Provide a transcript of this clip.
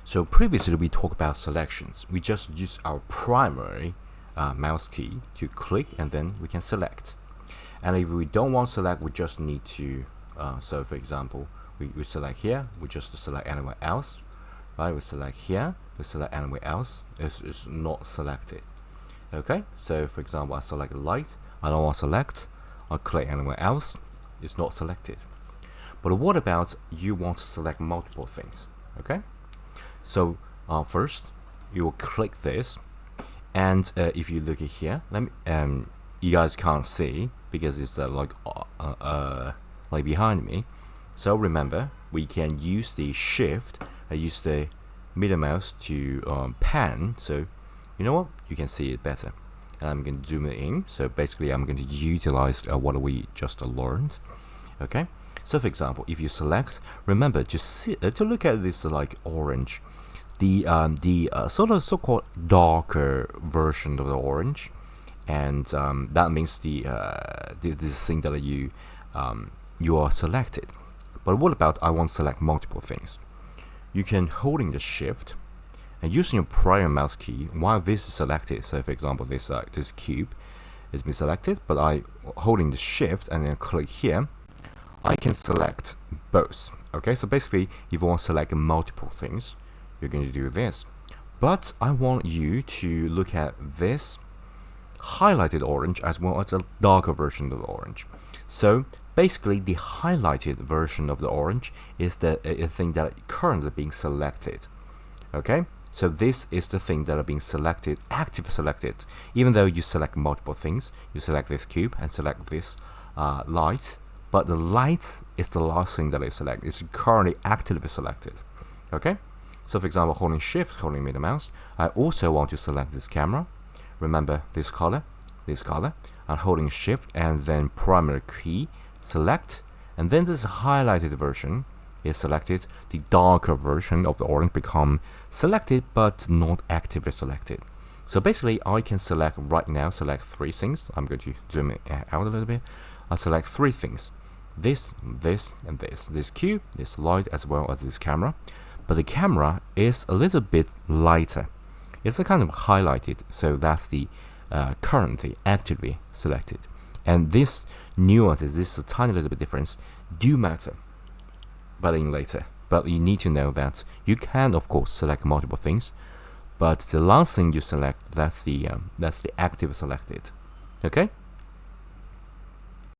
So previously we talked about selections. We just use our primary mouse key to click and then we can select. And if we don't want to select, we just need to, so for example, we select here, we just select anywhere else, right? We select here, we select anywhere else, it's not selected. Okay, so for example, I select light, I don't want to select, I click anywhere else, it's not selected. But what about you want to select multiple things? Okay, so first you will click this, and if you look at here, let me you guys can't see because it's like behind me. So remember, we can use the shift, use the middle mouse to pan. So you know what, you can see it better. And I'm going to zoom it in. So basically I'm going to utilize what we just learned. Okay, so for example, if you select, remember to look at this like orange, the sort of so-called darker version of the orange, and that means this thing that you are selected. But what about I want to select multiple things? You can holding the shift and using your prior mouse key while this is selected. So for example, this cube has been selected, but I holding the shift and then click here, I can select both. Okay, so basically if you want to select multiple things, you're going to do this. But I want you to look at this highlighted orange as well as a darker version of the orange. So basically the highlighted version of the orange is the thing that currently being selected. Okay, so this is the thing that are being selected, active selected. Even though you select multiple things, you select this cube and select this light, but the light is the last thing that I select. It's currently actively selected. Okay, so for example, holding shift, holding middle mouse, I also want to select this camera. Remember this color, and holding shift and then primary key, select, and then this highlighted version is selected. The darker version of the orange become selected but not actively selected. So basically I can select right now, select three things. I'm going to zoom it out a little bit. I'll select three things, this, and this cube, this light, as well as this camera. But the camera is a little bit lighter. It's a kind of highlighted, so that's the currently actively selected. And this nuances, this is a tiny little bit difference, do matter, but in later. But you need to know that you can of course select multiple things, but the last thing you select, that's the active selected. Okay.